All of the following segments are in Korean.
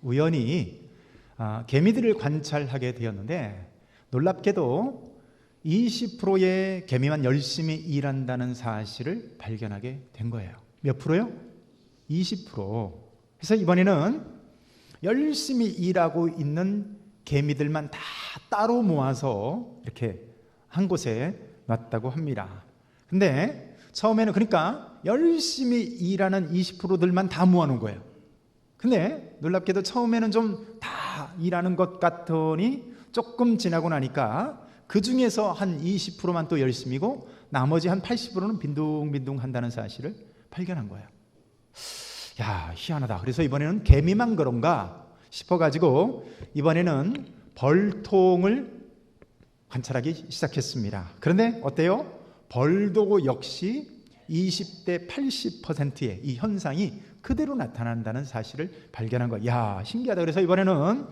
우연히 개미들을 관찰하게 되었는데 놀랍게도 20%의 개미만 열심히 일한다는 사실을 발견하게 된 거예요. 몇 프로요? 20%. 그래서 이번에는 열심히 일하고 있는 개미들만 다 따로 모아서 이렇게 한 곳에 놨다고 합니다. 근데 처음에는 그러니까 열심히 일하는 20%들만 다 모아놓은 거예요. 근데 놀랍게도 처음에는 좀 다 일하는 것 같더니 조금 지나고 나니까 그 중에서 한 20%만 또 열심히고 나머지 한 80%는 빈둥빈둥 한다는 사실을 발견한 거예요. 야, 희한하다. 그래서 이번에는 개미만 그런가 싶어가지고 이번에는 벌통을 관찰하기 시작했습니다. 그런데 어때요? 벌도 역시 20대 80%의 이 현상이 그대로 나타난다는 사실을 발견한 거예요. 야, 신기하다. 그래서 이번에는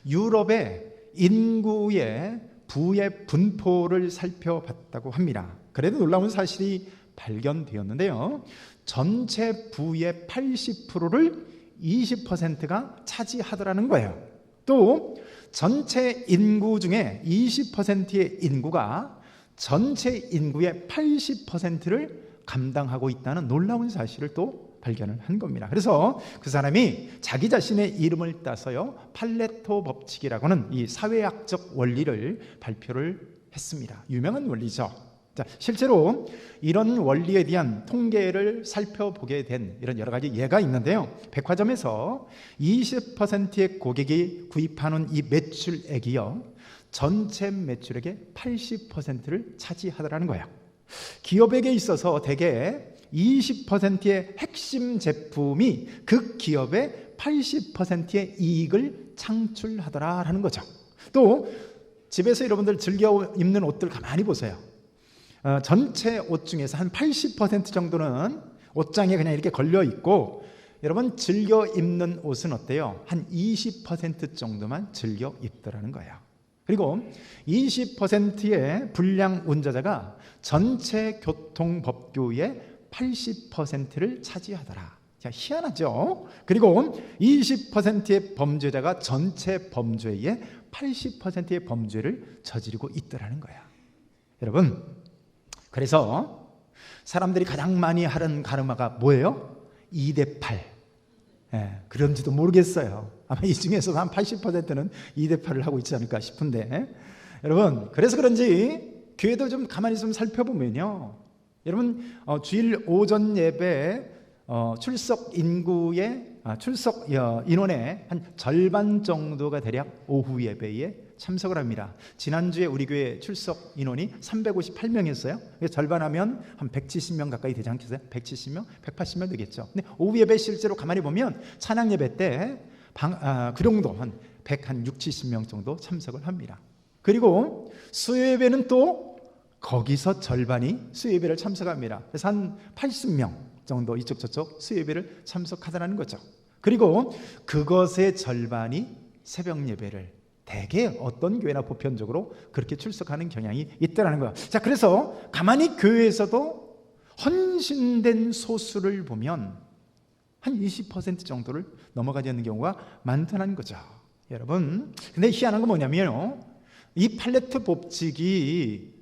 유럽의 인구의 부의 분포를 살펴봤다고 합니다. 그래도 놀라운 사실이 발견되었는데요. 전체 부의 80%를 20%가 차지하더라는 거예요. 또 전체 인구 중에 20%의 인구가 전체 인구의 80%를 감당하고 있다는 놀라운 사실을 또 발견을 한 겁니다. 그래서 그 사람이 자기 자신의 이름을 따서요, 팔레토 법칙이라고는 이 사회학적 원리를 발표를 했습니다. 유명한 원리죠. 자, 실제로 이런 원리에 대한 통계를 살펴보게 된 이런 여러 가지 예가 있는데요. 백화점에서 20%의 고객이 구입하는 이 매출액이요, 전체 매출액의 80%를 차지하더라는 거예요. 기업에게 있어서 대개 20%의 핵심 제품이 그 기업의 80%의 이익을 창출하더라라는 거죠. 또 집에서 여러분들 즐겨 입는 옷들 가만히 보세요. 전체 옷 중에서 한 80% 정도는 옷장에 그냥 이렇게 걸려 있고, 여러분 즐겨 입는 옷은 어때요? 한 20% 정도만 즐겨 입더라는 거예요. 그리고 20%의 불량 운전자가 전체 교통법규의 80%를 차지하더라. 자, 희한하죠? 그리고 20%의 범죄자가 전체 범죄의 80%의 범죄를 저지르고 있더라는 거야. 여러분, 그래서 사람들이 가장 많이 하는 가르마가 뭐예요? 2대8. 그런지도 모르겠어요. 아마 이 중에서 한 80%는 2대8을 하고 있지 않을까 싶은데, 여러분, 그래서 그런지 교회도 좀 가만히 좀 살펴보면요, 여러분 주일 오전 예배 출석 인구의 출석 인원의 한 절반 정도가 대략 오후 예배에 참석을 합니다. 지난주에 우리 교회 출석 인원이 358명이었어요. 절반하면 한 170명 가까이 되지 않겠어요? 170명? 180명 되겠죠. 근데 오후 예배 실제로 가만히 보면 찬양 예배 때 그 정도 한 160명 정도 참석을 합니다. 그리고 수요 예배는 또 거기서 절반이 수요 예배를 참석합니다. 그래서 한 80명 정도 이쪽 저쪽 수요 예배를 참석하더라는 거죠. 그리고 그것의 절반이 새벽 예배를 대개 어떤 교회나 보편적으로 그렇게 출석하는 경향이 있더라는 거예요. 자, 그래서 가만히 교회에서도 헌신된 소수를 보면 한 20% 정도를 넘어가지 않는 경우가 많다는 거죠. 여러분, 근데 희한한 건 뭐냐면요, 이 팔레토 법칙이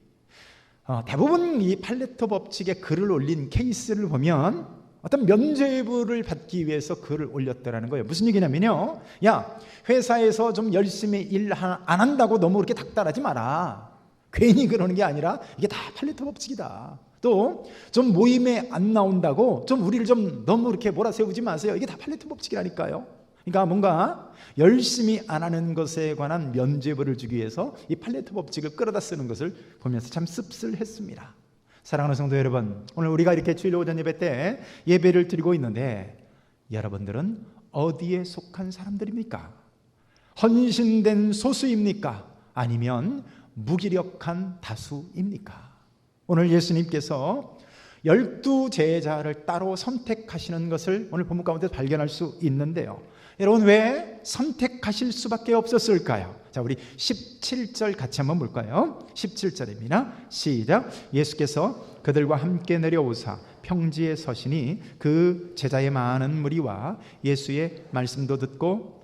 대부분 이 팔레토 법칙에 글을 올린 케이스를 보면 어떤 면죄부를 받기 위해서 글을 올렸다라는 거예요. 무슨 얘기냐면요, 야, 회사에서 좀 열심히 일 안 한다고 너무 그렇게 닥달하지 마라. 괜히 그러는 게 아니라 이게 다 팔레토 법칙이다. 또 좀 모임에 안 나온다고 좀 우리를 좀 너무 이렇게 몰아세우지 마세요. 이게 다 팔레토 법칙이라니까요. 그러니까 뭔가 열심히 안 하는 것에 관한 면죄부를 주기 위해서 이 팔레토 법칙을 끌어다 쓰는 것을 보면서 참 씁쓸했습니다. 사랑하는 성도 여러분, 오늘 우리가 이렇게 주일 오전 예배 때 예배를 드리고 있는데 여러분들은 어디에 속한 사람들입니까? 헌신된 소수입니까? 아니면 무기력한 다수입니까? 오늘 예수님께서 12제자를 따로 선택하시는 것을 오늘 본문 가운데 발견할 수 있는데요, 여러분 왜 선택하실 수밖에 없었을까요? 자, 우리 17절 같이 한번 볼까요? 17절입니다. 시작. 예수께서 그들과 함께 내려오사 평지에 서시니 그 제자의 많은 무리와 예수의 말씀도 듣고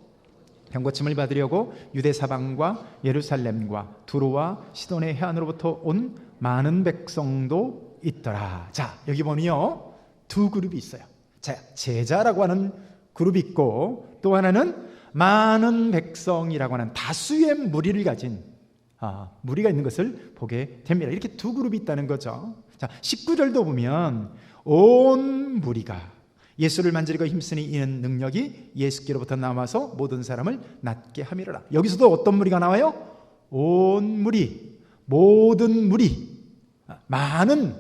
병고침을 받으려고 유대 사방과 예루살렘과 두로와 시돈의 해안으로부터 온 많은 백성도 있더라. 자, 여기 보면요, 두 그룹이 있어요. 자, 제자라고 하는 그룹이 있고, 또 하나는 많은 백성이라고 하는 다수의 무리를 가진 무리가 있는 것을 보게 됩니다. 이렇게 두 그룹이 있다는 거죠. 자, 19절도 보면 온 무리가 예수를 만지려고 힘쓰니 이는 능력이 예수께로부터 남아서 모든 사람을 낫게 함이로라. 여기서도 어떤 무리가 나와요? 온 무리, 모든 무리, 많은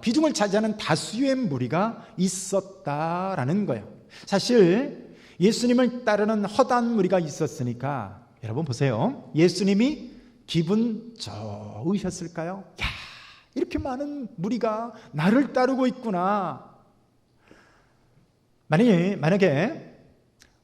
비중을 차지하는 다수의 무리가 있었다라는 거예요. 사실 예수님을 따르는 허다한 무리가 있었으니까 여러분 보세요. 예수님이 기분 좋으셨을까요? 야, 이렇게 많은 무리가 나를 따르고 있구나. 만약에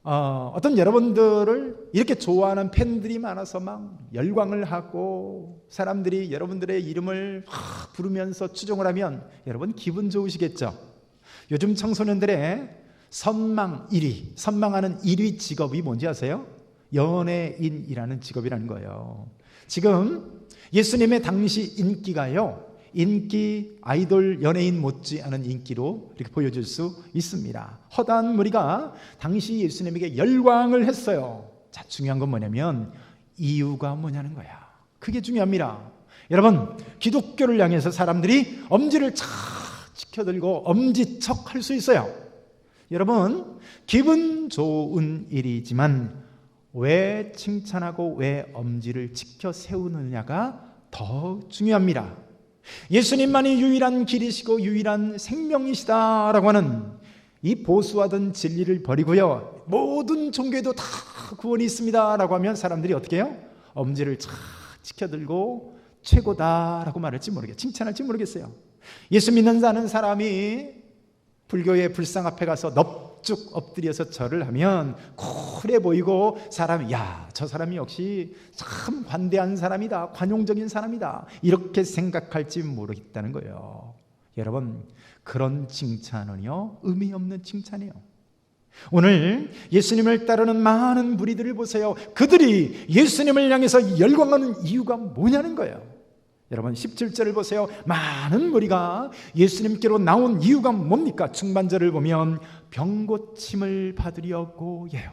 어떤 여러분들을 이렇게 좋아하는 팬들이 많아서 막 열광을 하고 사람들이 여러분들의 이름을 부르면서 추종을 하면 여러분 기분 좋으시겠죠? 요즘 청소년들의 선망하는 1위 직업이 뭔지 아세요? 연예인이라는 직업이라는 거예요. 지금 예수님의 당시 인기가요, 인기 아이돌 연예인 못지않은 인기로 이렇게 보여줄 수 있습니다. 허다한 무리가 당시 예수님에게 열광을 했어요. 자, 중요한 건 뭐냐면 이유가 뭐냐는 거야. 그게 중요합니다. 여러분, 기독교를 향해서 사람들이 엄지를 착 치켜들고 엄지척 할 수 있어요. 여러분, 기분 좋은 일이지만 왜 칭찬하고 왜 엄지를 치켜 세우느냐가 더 중요합니다. 예수님만이 유일한 길이시고 유일한 생명이시다라고 하는 이 보수하던 진리를 버리고요, 모든 종교에도 다 구원이 있습니다라고 하면 사람들이 어떻게 해요? 엄지를 착 치켜들고 최고다라고 말할지 모르겠어요. 칭찬할지 모르겠어요. 예수 믿는 사람이 불교의 불상 앞에 가서 넙죽 엎드려서 절을 하면 쿨해 보이고 사람이, 야, 저 사람이 역시 참 관대한 사람이다, 관용적인 사람이다, 이렇게 생각할지 모르겠다는 거예요. 여러분, 그런 칭찬은요, 의미 없는 칭찬이에요. 오늘 예수님을 따르는 많은 무리들을 보세요. 그들이 예수님을 향해서 열광하는 이유가 뭐냐는 거예요. 여러분, 17절을 보세요. 많은 무리가 예수님께로 나온 이유가 뭡니까? 중반절을 보면 병고침을 받으려고 해요.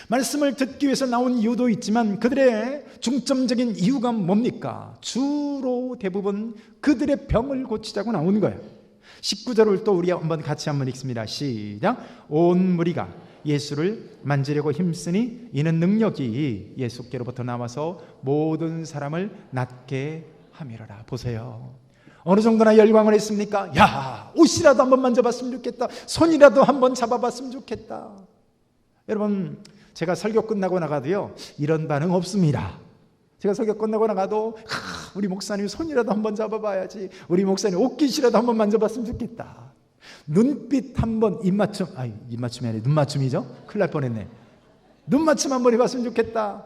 말씀을 듣기 위해서 나온 이유도 있지만 그들의 중점적인 이유가 뭡니까? 주로 대부분 그들의 병을 고치자고 나온 거예요. 19절을 또 우리 같이 한번 읽습니다. 시작. 온 무리가 예수를 만지려고 힘쓰니 이는 능력이 예수께로부터 나와서 모든 사람을 낫게 함이로라. 보세요. 어느 정도나 열광을 했습니까? 야, 옷이라도 한번 만져봤으면 좋겠다, 손이라도 한번 잡아봤으면 좋겠다. 여러분, 제가 설교 끝나고 나가도요, 이런 반응 없습니다. 제가 설교 끝나고 나가도 우리 목사님 손이라도 한번 잡아봐야지, 우리 목사님 옷깃이라도 한번 만져봤으면 좋겠다, 눈빛 한번, 입맞춤이 아니라 눈맞춤이죠? 큰일 날 뻔했네. 눈맞춤 한번 해봤으면 좋겠다.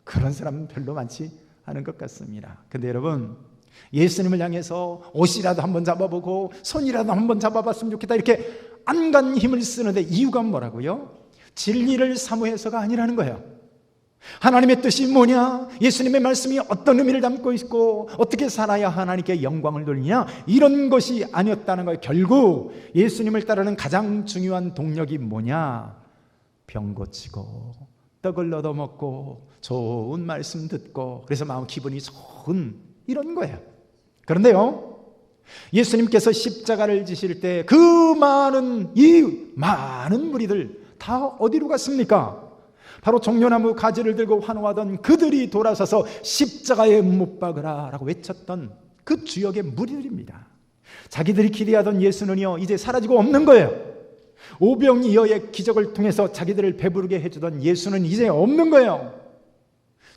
그런 사람은 별로 많지 않은 것 같습니다. 근데 여러분, 예수님을 향해서 옷이라도 한번 잡아보고 손이라도 한번 잡아봤으면 좋겠다, 이렇게 안간 힘을 쓰는데 이유가 뭐라고요? 진리를 사모해서가 아니라는 거예요. 하나님의 뜻이 뭐냐? 예수님의 말씀이 어떤 의미를 담고 있고 어떻게 살아야 하나님께 영광을 돌리냐? 이런 것이 아니었다는 거예요. 결국 예수님을 따르는 가장 중요한 동력이 뭐냐? 병 고치고 떡을 얻어먹고 좋은 말씀 듣고 그래서 마음 기분이 좋은 이런 거예요. 그런데요, 예수님께서 십자가를 지실 때 그 많은 무리들 다 어디로 갔습니까? 바로 종려나무 가지를 들고 환호하던 그들이 돌아서서 십자가에 못 박으라 라고 외쳤던 그 주역의 무리들입니다. 자기들이 기대하던 예수는요, 이제 사라지고 없는 거예요. 오병이어의 기적을 통해서 자기들을 배부르게 해주던 예수는 이제 없는 거예요.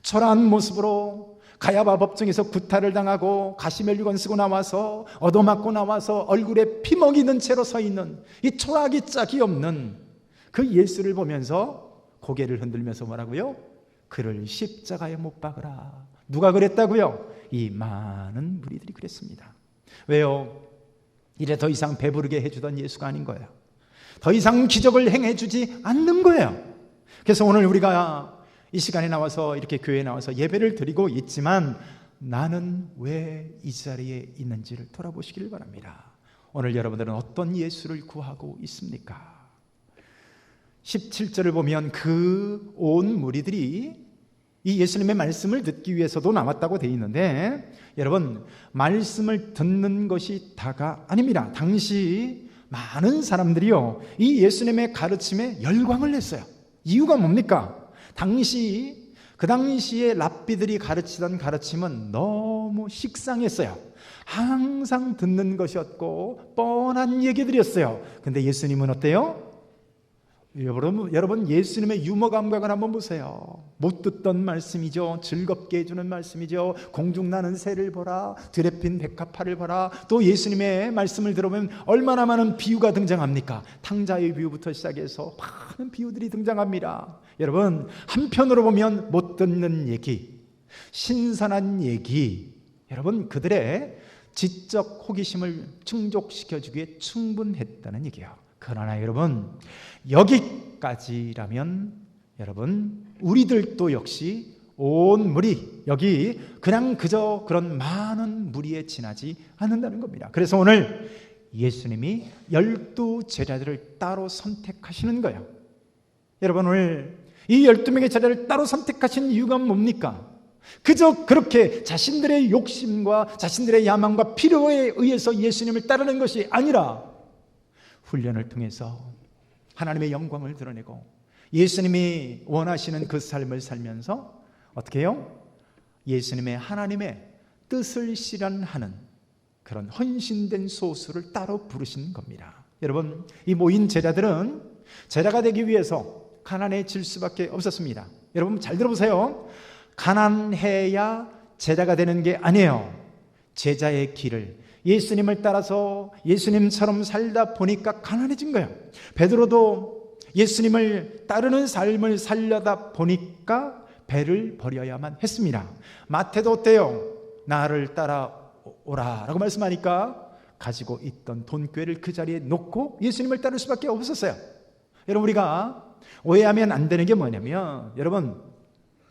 초라한 모습으로 가야바 법정에서 구타를 당하고 가시멜리건 쓰고 나와서 얻어맞고 나와서 얼굴에 피 먹이는 채로 서 있는 이 초라하기 짝이 없는 그 예수를 보면서 고개를 흔들면서 뭐라고요? 그를 십자가에 못 박으라. 누가 그랬다고요? 이 많은 무리들이 그랬습니다. 왜요? 이래 더 이상 배부르게 해주던 예수가 아닌 거예요. 더 이상 기적을 행해주지 않는 거예요. 그래서 오늘 우리가 이 시간에 나와서 이렇게 교회에 나와서 예배를 드리고 있지만 나는 왜 이 자리에 있는지를 돌아보시길 바랍니다. 오늘 여러분들은 어떤 예수를 구하고 있습니까? 17절을 보면 그 온 무리들이 이 예수님의 말씀을 듣기 위해서도 나왔다고 되어 있는데, 여러분, 말씀을 듣는 것이 다가 아닙니다. 당시 많은 사람들이요, 이 예수님의 가르침에 열광을 했어요. 이유가 뭡니까? 그 당시에 랍비들이 가르치던 가르침은 너무 식상했어요. 항상 듣는 것이었고 뻔한 얘기들이었어요. 근데 예수님은 어때요? 여러분 예수님의 유머 감각을 한번 보세요. 못 듣던 말씀이죠. 즐겁게 해주는 말씀이죠. 공중나는 새를 보라, 들에 핀 백합화를 보라. 또 예수님의 말씀을 들어보면 얼마나 많은 비유가 등장합니까? 탕자의 비유부터 시작해서 많은 비유들이 등장합니다. 여러분, 한편으로 보면 못 듣는 얘기, 신선한 얘기, 여러분 그들의 지적 호기심을 충족시켜주기에 충분했다는 얘기예요. 그러나 여러분, 여기까지라면 여러분, 우리들도 역시 온 무리, 여기 그냥 그저 그런 많은 무리에 지나지 않는다는 겁니다. 그래서 오늘 예수님이 12 제자들을 따로 선택하시는 거예요. 여러분, 오늘 이 12명의 제자를 따로 선택하신 이유가 뭡니까? 그저 그렇게 자신들의 욕심과 자신들의 야망과 필요에 의해서 예수님을 따르는 것이 아니라 훈련을 통해서 하나님의 영광을 드러내고 예수님이 원하시는 그 삶을 살면서 어떻게 해요? 예수님의 하나님의 뜻을 실현하는 그런 헌신된 소수를 따로 부르신 겁니다. 여러분, 이 모인 제자들은 제자가 되기 위해서 가난해질 수밖에 없었습니다. 여러분 잘 들어보세요. 가난해야 제자가 되는 게 아니에요. 제자의 길을, 예수님을 따라서 예수님처럼 살다 보니까 가난해진 거예요. 베드로도 예수님을 따르는 삶을 살려다 보니까 배를 버려야만 했습니다. 마태도 어때요? 나를 따라오라 라고 말씀하니까 가지고 있던 돈꾀를 그 자리에 놓고 예수님을 따를 수밖에 없었어요. 여러분, 우리가 오해하면 안 되는 게 뭐냐면, 여러분,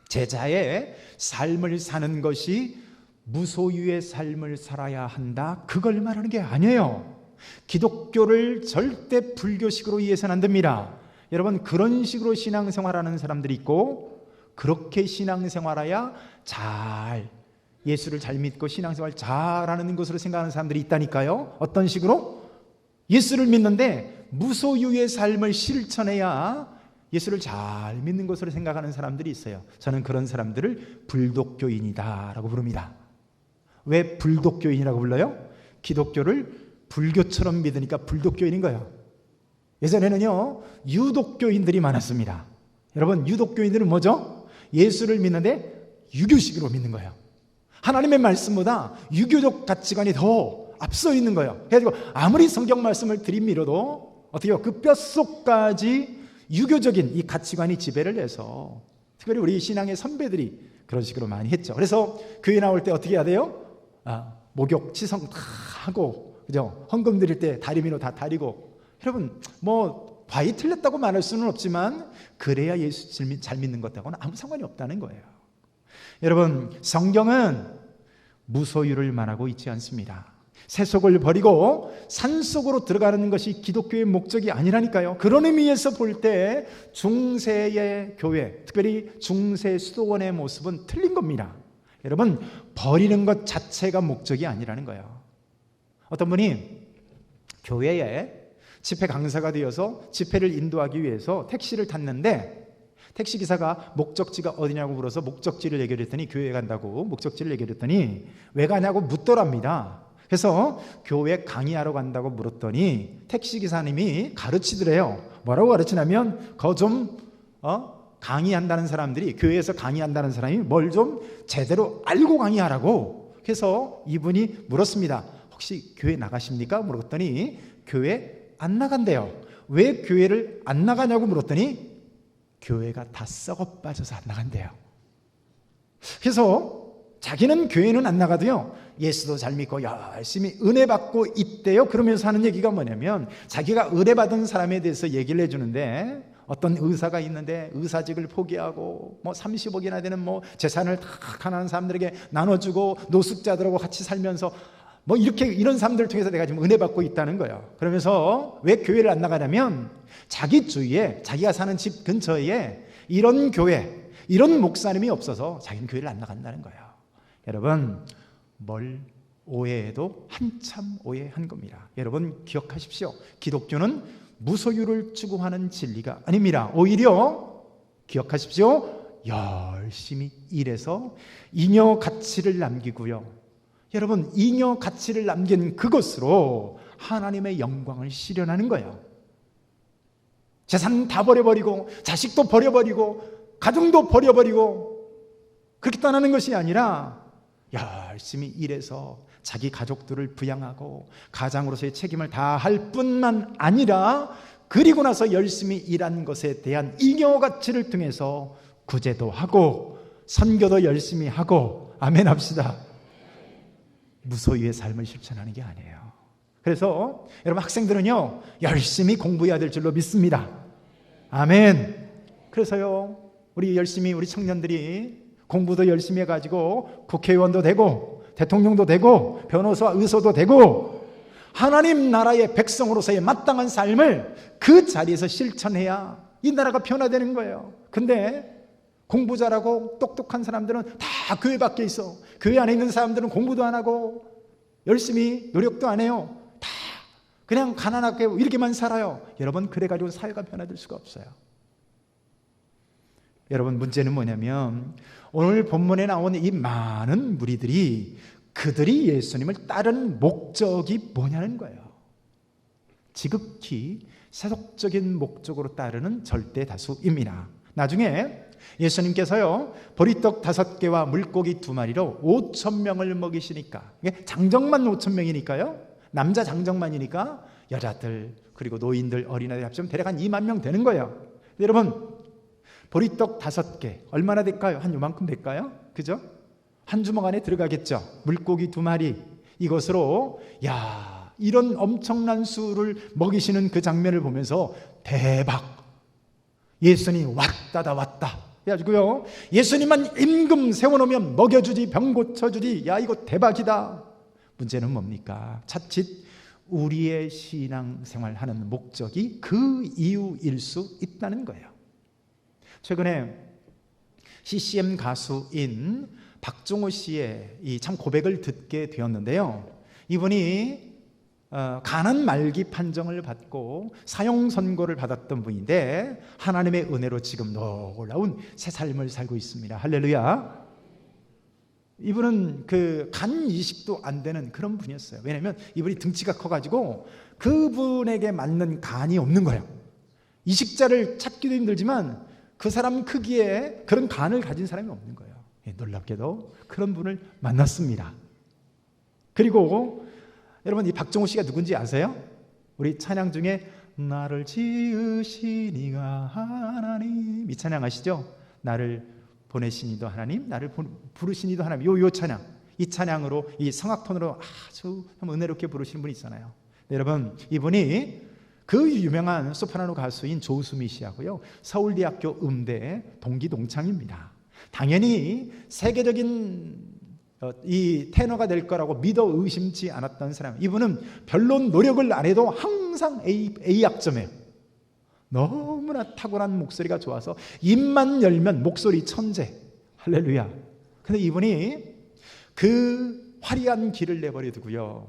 제자의 삶을 사는 것이 무소유의 삶을 살아야 한다, 그걸 말하는 게 아니에요. 기독교를 절대 불교식으로 이해해서는 안 됩니다. 여러분, 그런 식으로 신앙생활하는 사람들이 있고, 그렇게 신앙생활해야 잘 예수를 잘 믿고 신앙생활 잘하는 것으로 생각하는 사람들이 있다니까요. 어떤 식으로? 예수를 믿는데 무소유의 삶을 실천해야 예수를 잘 믿는 것으로 생각하는 사람들이 있어요. 저는 그런 사람들을 불독교인이다 라고 부릅니다. 왜 불독교인이라고 불러요? 기독교를 불교처럼 믿으니까 불독교인인 거예요. 예전에는요, 유독교인들이 많았습니다. 여러분, 유독교인들은 뭐죠? 예수를 믿는데 유교식으로 믿는 거예요. 하나님의 말씀보다 유교적 가치관이 더 앞서 있는 거예요. 그래가지고 아무리 성경 말씀을 들이밀어도 어떻게 해요? 그 뼛속까지 유교적인 이 가치관이 지배를 해서, 특별히 우리 신앙의 선배들이 그런 식으로 많이 했죠. 그래서 교회 나올 때 어떻게 해야 돼요? 목욕, 치성 다 하고, 그죠? 헌금 드릴 때 다리미로 다 다리고. 여러분, 뭐 과히 틀렸다고 말할 수는 없지만 그래야 예수 잘 믿는 것하고는 아무 상관이 없다는 거예요. 여러분, 성경은 무소유를 말하고 있지 않습니다. 세속을 버리고 산속으로 들어가는 것이 기독교의 목적이 아니라니까요. 그런 의미에서 볼 때 중세의 교회, 특별히 중세 수도원의 모습은 틀린 겁니다. 여러분, 버리는 것 자체가 목적이 아니라는 거예요. 어떤 분이 교회에 집회 강사가 되어서 집회를 인도하기 위해서 택시를 탔는데, 택시기사가 목적지가 어디냐고 물어서 목적지를 얘기를 했더니, 교회에 간다고 목적지를 얘기를 했더니 왜 가냐고 묻더랍니다. 그래서 교회 강의하러 간다고 물었더니 택시기사님이 가르치더래요. 뭐라고 가르치냐면, 강의한다는 사람들이, 교회에서 강의한다는 사람이 뭘 좀 제대로 알고 강의하라고. 그래서 이분이 물었습니다. 혹시 교회 나가십니까? 물었더니 교회 안 나간대요. 왜 교회를 안 나가냐고 물었더니 교회가 다 썩어 빠져서 안 나간대요. 그래서 자기는 교회는 안 나가도요, 예수도 잘 믿고 열심히 은혜 받고 있대요. 그러면서 하는 얘기가 뭐냐면, 자기가 은혜 받은 사람에 대해서 얘기를 해주는데, 어떤 의사가 있는데 의사직을 포기하고 뭐 30억이나 되는 뭐 재산을 다 가난한 사람들에게 나눠주고 노숙자들하고 같이 살면서 뭐 이런 사람들을 통해서 내가 지금 은혜 받고 있다는 거예요. 그러면서 왜 교회를 안 나가냐면 자기 주위에, 자기가 사는 집 근처에 이런 교회, 이런 목사님이 없어서 자기는 교회를 안 나간다는 거예요. 여러분, 뭘 오해해도 한참 오해한 겁니다. 여러분 기억하십시오. 기독교는 무소유를 추구하는 진리가 아닙니다. 오히려 기억하십시오. 열심히 일해서 잉여 가치를 남기고요. 여러분, 잉여 가치를 남긴 그것으로 하나님의 영광을 실현하는 거예요. 재산 다 버려버리고 자식도 버려버리고 가정도 버려버리고 그렇게 떠나는 것이 아니라 열심히 일해서 자기 가족들을 부양하고 가장으로서의 책임을 다할 뿐만 아니라 그리고 나서 열심히 일한 것에 대한 잉여 가치를 통해서 구제도 하고 선교도 열심히 하고 아멘 합시다. 무소유의 삶을 실천하는 게 아니에요. 그래서 여러분 학생들은요 열심히 공부해야 될 줄로 믿습니다. 아멘. 그래서요 우리 청년들이 공부도 열심히 해가지고 국회의원도 되고 대통령도 되고 변호사, 의사도 되고 하나님 나라의 백성으로서의 마땅한 삶을 그 자리에서 실천해야 이 나라가 변화되는 거예요. 근데 공부 잘하고 똑똑한 사람들은 다 교회 밖에 있어. 교회 안에 있는 사람들은 공부도 안 하고 열심히 노력도 안 해요. 다 그냥 가난하게 이렇게만 살아요. 여러분, 그래가지고 사회가 변화될 수가 없어요. 여러분, 문제는 뭐냐면 오늘 본문에 나온 이 많은 무리들이 그들이 예수님을 따른 목적이 뭐냐는 거예요. 지극히 세속적인 목적으로 따르는 절대 다수입니다. 나중에 예수님께서요 보리떡 5개와 물고기 2마리로 5,000명을 먹이시니까, 이게 장정만 5,000명이니까요 남자 장정만이니까 여자들 그리고 노인들 어린아이들 합치면 대략 한 2만 명 되는 거예요. 여러분, 보리떡 5개 얼마나 될까요? 한 요만큼 될까요? 그죠? 한 주먹 안에 들어가겠죠. 물고기 2마리, 이것으로 이런 엄청난 수를 먹이시는 그 장면을 보면서 대박, 예수님 왔다다 왔다 해가지고요 예수님만 임금 세워놓으면 먹여주지, 병 고쳐주지, 이거 대박이다. 문제는 뭡니까? 자칫 우리의 신앙생활하는 목적이 그 이유일 수 있다는 거예요. 최근에 CCM 가수인 박종호 씨의 이 참 고백을 듣게 되었는데요, 이분이 가난 말기 판정을 받고 사형 선고를 받았던 분인데 하나님의 은혜로 지금 놀라운 새 삶을 살고 있습니다. 할렐루야. 이분은 그 간 이식도 안 되는 그런 분이었어요. 왜냐하면 이분이 등치가 커가지고 그분에게 맞는 간이 없는 거예요. 이식자를 찾기도 힘들지만 그 사람 크기에 그런 간을 가진 사람이 없는 거예요. 놀랍게도 그런 분을 만났습니다. 그리고 여러분, 이 박정호 씨가 누군지 아세요? 우리 찬양 중에 나를 지으신 이가 하나님, 이 찬양 아시죠? 나를 보내신 이도 하나님, 나를 부르신 이도 하나님. 요 찬양, 이 찬양으로, 이 성악톤으로 아주 은혜롭게 부르시는 분이 있잖아요. 네, 여러분, 이분이 그 유명한 소프라노 가수인 조수미 씨하고요 서울대학교 음대 동기 동창입니다. 당연히 세계적인 이 테너가 될 거라고 믿어 의심치 않았던 사람. 이분은 별로 노력을 안 해도 항상 A 학점이에요. 너무나 탁월한 목소리가 좋아서 입만 열면 목소리 천재. 할렐루야. 근데 이분이 그 화려한 길을 내버려 두고요,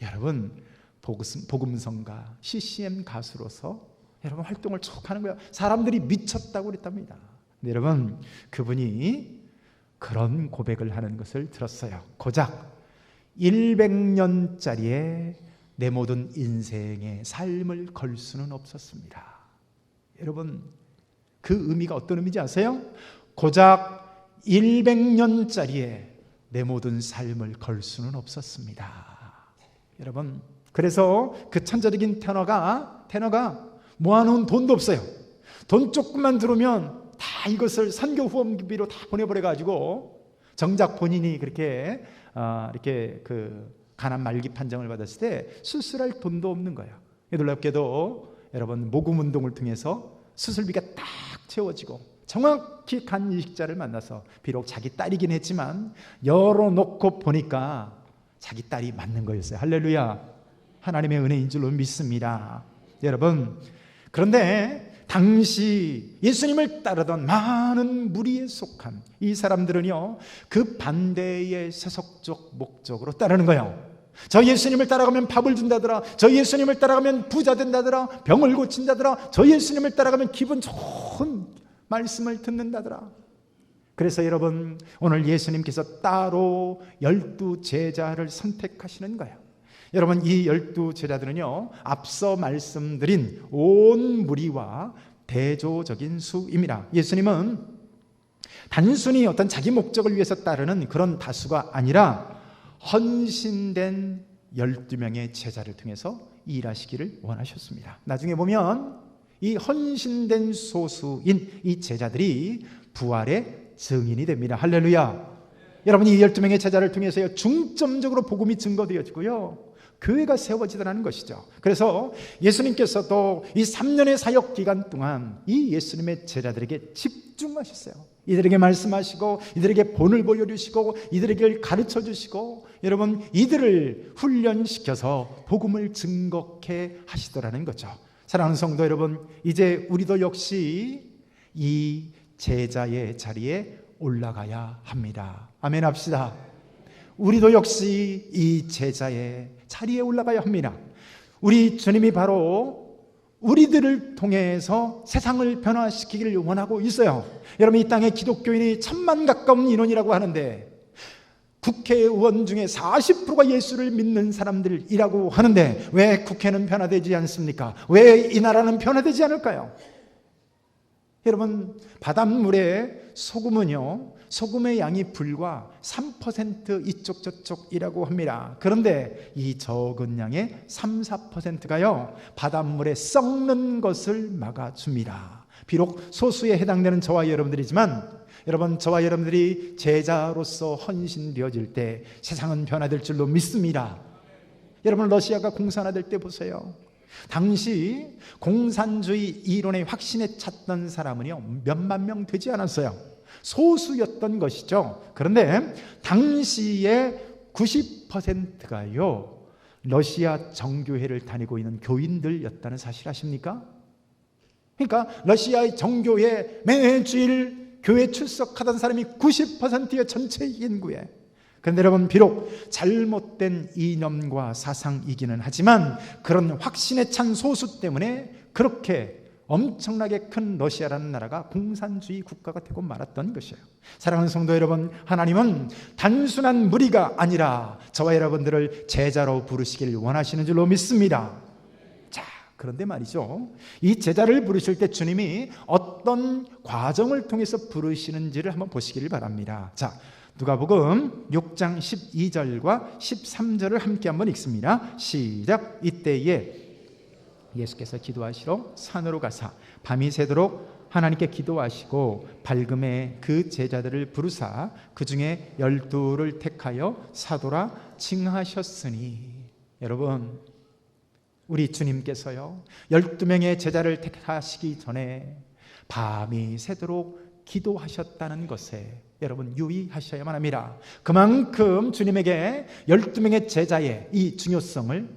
여러분, 복음성가, CCM 가수로서 여러분 활동을 쭉 하는 거예요. 사람들이 미쳤다고 그랬답니다. 근데 여러분, 그분이 그런 고백을 하는 것을 들었어요. 고작 100년짜리의 내 모든 인생의 삶을 걸 수는 없었습니다. 여러분, 그 의미가 어떤 의미인지 아세요? 고작 100년짜리의 내 모든 삶을 걸 수는 없었습니다. 여러분, 그래서 그 천재적인 테너가 모아놓은 돈도 없어요. 돈 조금만 들어오면 다 이것을 선교 후원비로 다 보내버려가지고 정작 본인이 그렇게 이렇게 그 가난 말기 판정을 받았을 때 수술할 돈도 없는 거예요. 놀랍게도 여러분, 모금 운동을 통해서 수술비가 딱 채워지고 정확히 간 이식자를 만나서 비록 자기 딸이긴 했지만 열어놓고 보니까 자기 딸이 맞는 거였어요. 할렐루야. 하나님의 은혜인 줄로 믿습니다. 여러분, 그런데 당시 예수님을 따르던 많은 무리에 속한 이 사람들은요, 그 반대의 세속적 목적으로 따르는 거예요. 저 예수님을 따라가면 밥을 준다더라, 저 예수님을 따라가면 부자 된다더라, 병을 고친다더라, 저 예수님을 따라가면 기분 좋은 말씀을 듣는다더라. 그래서 여러분, 오늘 예수님께서 따로 12 제자를 선택하시는 거예요. 여러분, 이 12 제자들은요, 앞서 말씀드린 온 무리와 대조적인 수입니다. 예수님은 단순히 어떤 자기 목적을 위해서 따르는 그런 다수가 아니라 헌신된 12명의 제자를 통해서 일하시기를 원하셨습니다. 나중에 보면 이 헌신된 소수인 이 제자들이 부활의 증인이 됩니다. 할렐루야. 여러분, 이 12명의 제자를 통해서 중점적으로 복음이 증거되어지고요, 교회가 세워지더라는 것이죠. 그래서 예수님께서도 이 3년의 사역 기간 동안 이 예수님의 제자들에게 집중하셨어요. 이들에게 말씀하시고, 이들에게 본을 보여주시고, 이들에게 가르쳐 주시고, 여러분, 이들을 훈련시켜서 복음을 증거케 하시더라는 거죠. 사랑하는 성도 여러분, 이제 우리도 역시 이 제자의 자리에 올라가야 합니다. 아멘 합시다. 우리도 역시 이 제자의 자리에 올라가야 합니다. 우리 주님이 바로 우리들을 통해서 세상을 변화시키기를 원하고 있어요. 여러분, 이 땅에 기독교인이 1000만 가까운 인원이라고 하는데 국회의원 중에 40%가 예수를 믿는 사람들이라고 하는데 왜 국회는 변화되지 않습니까? 왜 이 나라는 변화되지 않을까요? 여러분, 바닷물에 소금은요, 소금의 양이 불과 3% 이쪽 저쪽이라고 합니다. 그런데 이 적은 양의 3, 4%가요 바닷물에 썩는 것을 막아줍니다. 비록 소수에 해당되는 저와 여러분들이지만, 여러분, 저와 여러분들이 제자로서 헌신되어질 때 세상은 변화될 줄로 믿습니다. 여러분, 러시아가 공산화될 때 보세요. 당시 공산주의 이론의 확신에 찼던 사람은요 몇만 명 되지 않았어요. 소수였던 것이죠. 그런데 당시에 90%가요 러시아 정교회를 다니고 있는 교인들이었다는 사실 아십니까? 그러니까 러시아의 정교회 매주일 교회 출석하던 사람이 90%의 전체 인구에. 그런데 여러분, 비록 잘못된 이념과 사상이기는 하지만 그런 확신에 찬 소수 때문에 그렇게 엄청나게 큰 러시아라는 나라가 공산주의 국가가 되고 말았던 것이에요. 사랑하는 성도 여러분, 하나님은 단순한 무리가 아니라 저와 여러분들을 제자로 부르시길 원하시는 줄로 믿습니다. 자, 그런데 말이죠, 이 제자를 부르실 때 주님이 어떤 과정을 통해서 부르시는지를 한번 보시기를 바랍니다. 자, 누가복음 6장 12절과 13절을 함께 한번 읽습니다. 시작. 이때에 예수께서 기도하시러 산으로 가사 밤이 새도록 하나님께 기도하시고 밝음에 그 제자들을 부르사 그 중에 12를 택하여 사도라 칭하셨으니. 여러분, 우리 주님께서요 12명의 제자를 택하시기 전에 밤이 새도록 기도하셨다는 것에 여러분 유의하셔야만 합니다. 그만큼 주님에게 12명의 제자의 이 중요성을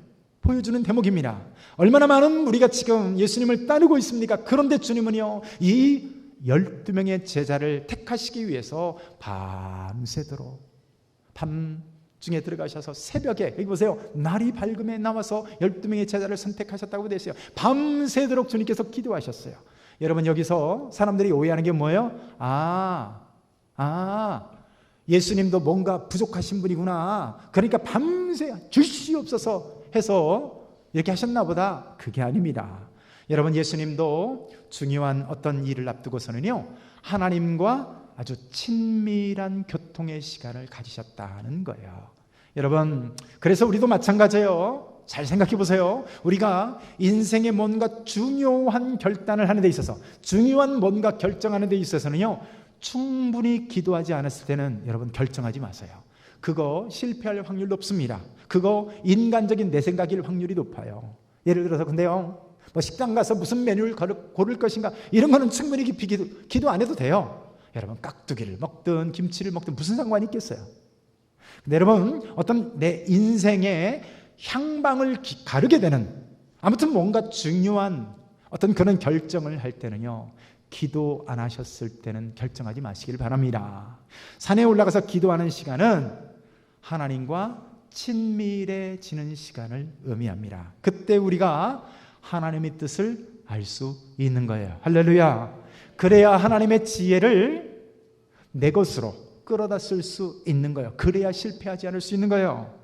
보여주는 대목입니다. 얼마나 많은 우리가 지금 예수님을 따르고 있습니까? 그런데 주님은요 이 12명의 제자를 택하시기 위해서 밤새도록 밤중에 들어가셔서 새벽에, 여기 보세요, 날이 밝음에 나와서 12명의 제자를 선택하셨다고 되어 있어요. 밤새도록 주님께서 기도하셨어요. 여러분, 여기서 사람들이 오해하는 게 뭐예요? 예수님도 뭔가 부족하신 분이구나, 그러니까 밤새 주시옵소서 해서 이렇게 하셨나 보다. 그게 아닙니다. 여러분, 예수님도 중요한 어떤 일을 앞두고서는요 하나님과 아주 친밀한 교통의 시간을 가지셨다는 거예요. 여러분, 그래서 우리도 마찬가지예요. 잘 생각해 보세요. 우리가 인생의 뭔가 중요한 결단을 하는 데 있어서, 중요한 뭔가 결정하는 데 있어서는요 충분히 기도하지 않았을 때는 여러분 결정하지 마세요. 그거 실패할 확률 높습니다. 그거 인간적인 내 생각일 확률이 높아요. 예를 들어서, 근데요 뭐 식당 가서 무슨 메뉴를 고를 것인가, 이런 거는 충분히 깊이 기도 안 해도 돼요. 여러분, 깍두기를 먹든 김치를 먹든 무슨 상관이 있겠어요? 근데 여러분, 어떤 내 인생의 향방을 가르게 되는, 아무튼 뭔가 중요한 어떤 그런 결정을 할 때는요, 기도 안 하셨을 때는 결정하지 마시길 바랍니다. 산에 올라가서 기도하는 시간은 하나님과 친밀해지는 시간을 의미합니다. 그때 우리가 하나님의 뜻을 알 수 있는 거예요. 할렐루야. 그래야 하나님의 지혜를 내 것으로 끌어다 쓸 수 있는 거예요. 그래야 실패하지 않을 수 있는 거예요.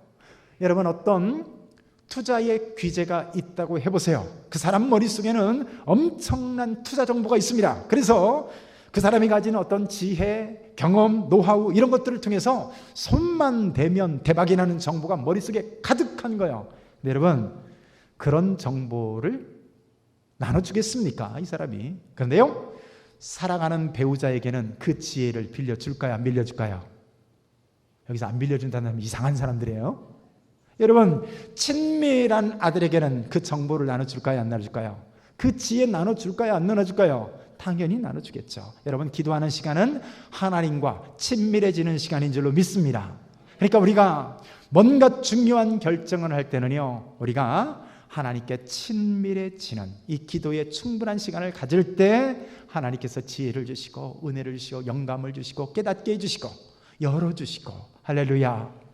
여러분, 어떤 투자의 귀재가 있다고 해보세요. 그 사람 머릿속에는 엄청난 투자 정보가 있습니다. 그래서 그 사람이 가진 어떤 지혜, 경험, 노하우, 이런 것들을 통해서 손만 대면 대박이 나는 정보가 머릿속에 가득한 거예요. 근데 여러분, 그런 정보를 나눠주겠습니까, 이 사람이? 그런데요, 사랑하는 배우자에게는 그 지혜를 빌려줄까요, 안 빌려줄까요? 여기서 안 빌려준다는 사람은 이상한 사람들이에요. 여러분, 친밀한 아들에게는 그 정보를 나눠줄까요, 안 나눠줄까요? 그 지혜 나눠줄까요, 안 나눠줄까요? 당연히 나눠주겠죠. 여러분, 기도하는 시간은 하나님과 친밀해지는 시간인 줄로 믿습니다. 그러니까 우리가 뭔가 중요한 결정을 할 때는요, 우리가 하나님께 친밀해지는 이 기도에 충분한 시간을 가질 때 하나님께서 지혜를 주시고 은혜를 주시고 영감을 주시고 깨닫게 해주시고 열어주시고, 할렐루야.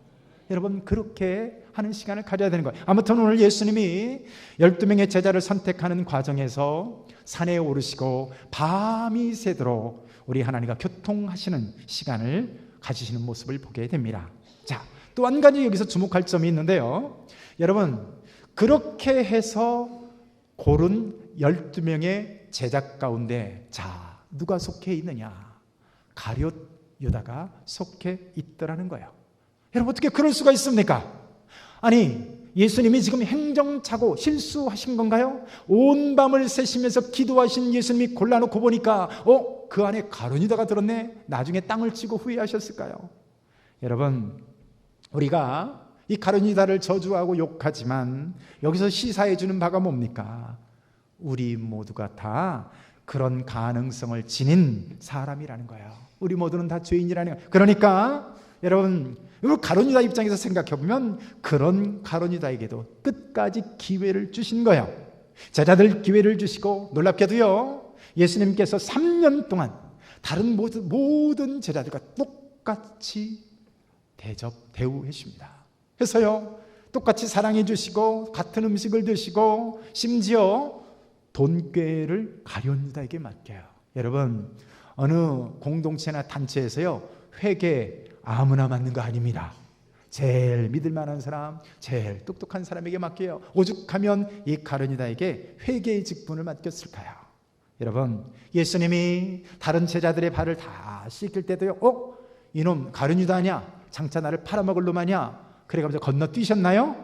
여러분, 그렇게 하는 시간을 가져야 되는 거예요. 아무튼 오늘 예수님이 12명의 제자를 선택하는 과정에서 산에 오르시고 밤이 새도록 우리 하나님과 교통하시는 시간을 가지시는 모습을 보게 됩니다. 자, 또 한 가지 여기서 주목할 점이 있는데요, 여러분, 그렇게 해서 고른 12명의 제자 가운데 자, 누가 속해 있느냐? 가룟 유다가 속해 있더라는 거예요. 여러분, 어떻게 그럴 수가 있습니까? 아니, 예수님이 지금 행정차고 실수하신 건가요? 온 밤을 새시면서 기도하신 예수님이 골라놓고 보니까 그 안에 가룟 유다가 들었네. 나중에 땅을 치고 후회하셨을까요? 여러분, 우리가 이 가룟 유다를 저주하고 욕하지만 여기서 시사해 주는 바가 뭡니까? 우리 모두가 다 그런 가능성을 지닌 사람이라는 거예요. 우리 모두는 다 죄인이라는 거예요. 그러니까 여러분, 가룟 유다 입장에서 생각해 보면 그런 가룟 유다에게도 끝까지 기회를 주신 거예요. 제자들 기회를 주시고, 놀랍게도요, 예수님께서 3년 동안 다른 모든 제자들과 똑같이 대우해 주십니다. 그래서요, 똑같이 사랑해 주시고 같은 음식을 드시고 심지어 돈꾀를 가룟 유다에게 맡겨요. 여러분, 어느 공동체나 단체에서요, 회계 아무나 맡는 거 아닙니다. 제일 믿을 만한 사람, 제일 똑똑한 사람에게 맡겨요. 오죽하면 이 가룟 유다에게 회계의 직분을 맡겼을까요? 여러분, 예수님이 다른 제자들의 발을 다 씻길 때도요, 이놈 가룟 유다 아니야? 장차 나를 팔아먹을 놈 아니야? 그래가지고 건너뛰셨나요?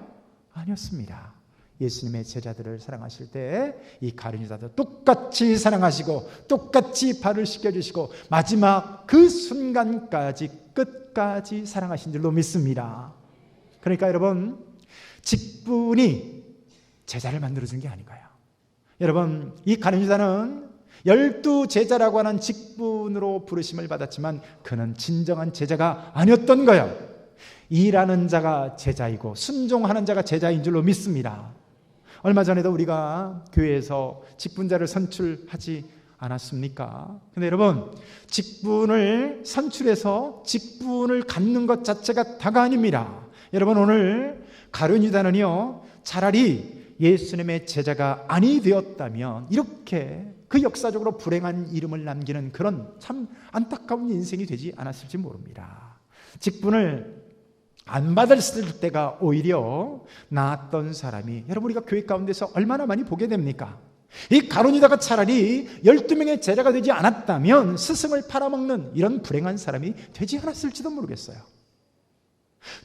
아니었습니다. 예수님의 제자들을 사랑하실 때 이 가룟 유다도 똑같이 사랑하시고 똑같이 발을 씻겨주시고 마지막 그 순간까지 끝까지 사랑하신 줄로 믿습니다. 그러니까 여러분, 직분이 제자를 만들어준 게 아닌가요? 여러분, 이 가룟 유다는 12제자라고 하는 직분으로 부르심을 받았지만 그는 진정한 제자가 아니었던 거예요. 일하는 자가 제자이고 순종하는 자가 제자인 줄로 믿습니다. 얼마 전에도 우리가 교회에서 직분자를 선출하지 않았습니까? 근데 여러분, 직분을 선출해서 직분을 갖는 것 자체가 다가 아닙니다. 여러분, 오늘 가룟 유다는요, 차라리 예수님의 제자가 아니 되었다면 이렇게 그 역사적으로 불행한 이름을 남기는 그런 참 안타까운 인생이 되지 않았을지 모릅니다. 직분을 안 받았을 때가 오히려 나았던 사람이, 여러분, 우리가 교회 가운데서 얼마나 많이 보게 됩니까? 이 가룟 유다가 차라리 12명의 제자가 되지 않았다면 스승을 팔아먹는 이런 불행한 사람이 되지 않았을지도 모르겠어요.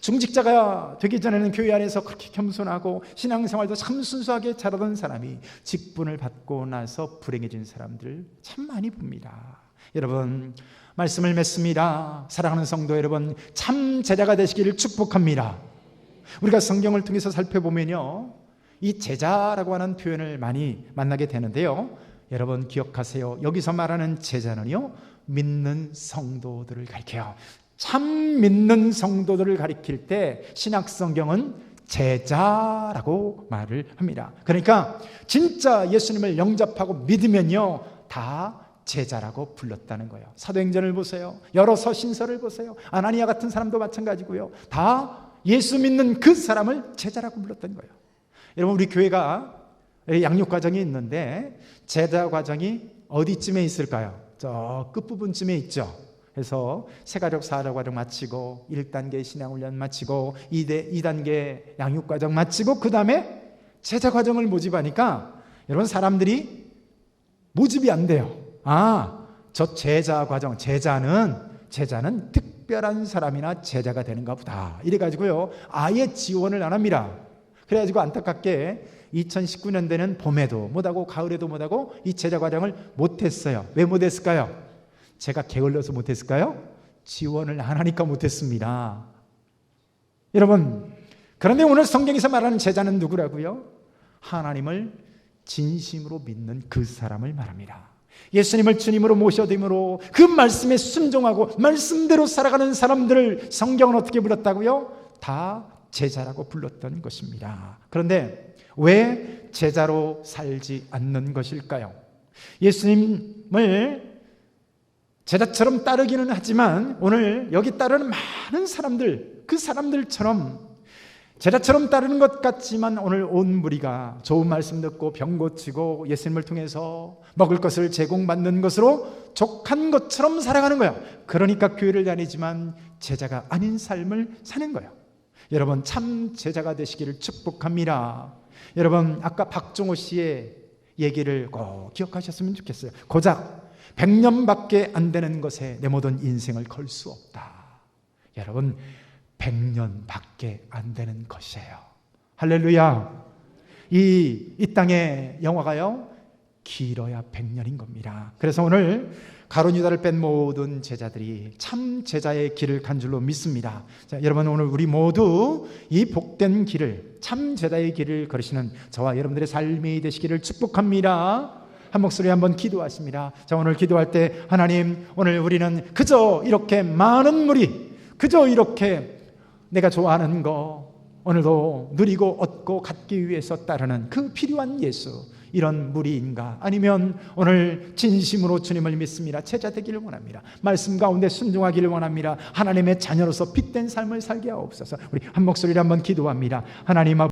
중직자가 되기 전에는 교회 안에서 그렇게 겸손하고 신앙생활도 참 순수하게 자라던 사람이 직분을 받고 나서 불행해진 사람들 참 많이 봅니다. 여러분, 말씀을 맺습니다. 사랑하는 성도 여러분, 참 제자가 되시기를 축복합니다. 우리가 성경을 통해서 살펴보면요, 이 제자라고 하는 표현을 많이 만나게 되는데요. 여러분 기억하세요. 여기서 말하는 제자는요, 믿는 성도들을 가리켜요. 참 믿는 성도들을 가리킬 때 신약성경은 제자라고 말을 합니다. 그러니까 진짜 예수님을 영접하고 믿으면요, 다 제자라고 불렀다는 거예요. 사도행전을 보세요. 여러 서신서를 보세요. 아나니아 같은 사람도 마찬가지고요. 다 예수 믿는 그 사람을 제자라고 불렀던 거예요. 여러분, 우리 교회가 양육 과정이 있는데 제자 과정이 어디쯤에 있을까요? 저 끝부분쯤에 있죠. 그래서 세가족 사역 과정 마치고 1단계 신앙훈련 마치고 2단계 양육 과정 마치고 그 다음에 제자 과정을 모집하니까 여러분 사람들이 모집이 안 돼요. 저 제자 과정, 제자는 특별한 사람이나 제자가 되는가 보다 이래가지고요, 아예 지원을 안 합니다. 그래가지고 안타깝게 2019년대는 봄에도 못하고 가을에도 못하고 이 제자 과정을 못했어요. 왜 못했을까요? 제가 게을러서 못했을까요? 지원을 안 하니까 못했습니다. 여러분, 그런데 오늘 성경에서 말하는 제자는 누구라고요? 하나님을 진심으로 믿는 그 사람을 말합니다. 예수님을 주님으로 모셔둠으로 그 말씀에 순종하고 말씀대로 살아가는 사람들을 성경은 어떻게 불렀다고요? 다 제자라고 불렀던 것입니다. 그런데 왜 제자로 살지 않는 것일까요? 예수님을 제자처럼 따르기는 하지만 오늘 여기 따르는 많은 사람들, 그 사람들처럼 제자처럼 따르는 것 같지만 오늘 온 무리가 좋은 말씀 듣고 병 고치고 예수님을 통해서 먹을 것을 제공받는 것으로 족한 것처럼 살아가는 거예요. 그러니까 교회를 다니지만 제자가 아닌 삶을 사는 거예요. 여러분, 참 제자가 되시기를 축복합니다. 여러분, 아까 박종호 씨의 얘기를 꼭 기억하셨으면 좋겠어요. 고작 100년밖에 안 되는 것에 내 모든 인생을 걸 수 없다. 여러분, 100년밖에 안 되는 것이에요. 할렐루야. 이 땅의 영화가요, 길어야 100년인 겁니다. 그래서 오늘 가룟 유다를 뺀 모든 제자들이 참 제자의 길을 간 줄로 믿습니다. 자, 여러분, 오늘 우리 모두 이 복된 길을, 참 제자의 길을 걸으시는 저와 여러분들의 삶이 되시기를 축복합니다. 한 목소리 한번 기도하십니다. 자, 오늘 기도할 때 하나님, 오늘 우리는 그저 이렇게 많은 무리, 그저 이렇게 내가 좋아하는 거 오늘도 누리고 얻고 갖기 위해서 따르는 그 필요한 예수, 이런 무리인가? 아니면 오늘 진심으로 주님을 믿습니다, 제자 되기를 원합니다, 말씀 가운데 순종하기를 원합니다, 하나님의 자녀로서 빛된 삶을 살게 하옵소서. 우리 한 목소리로 한번 기도합니다. 하나님 아버지,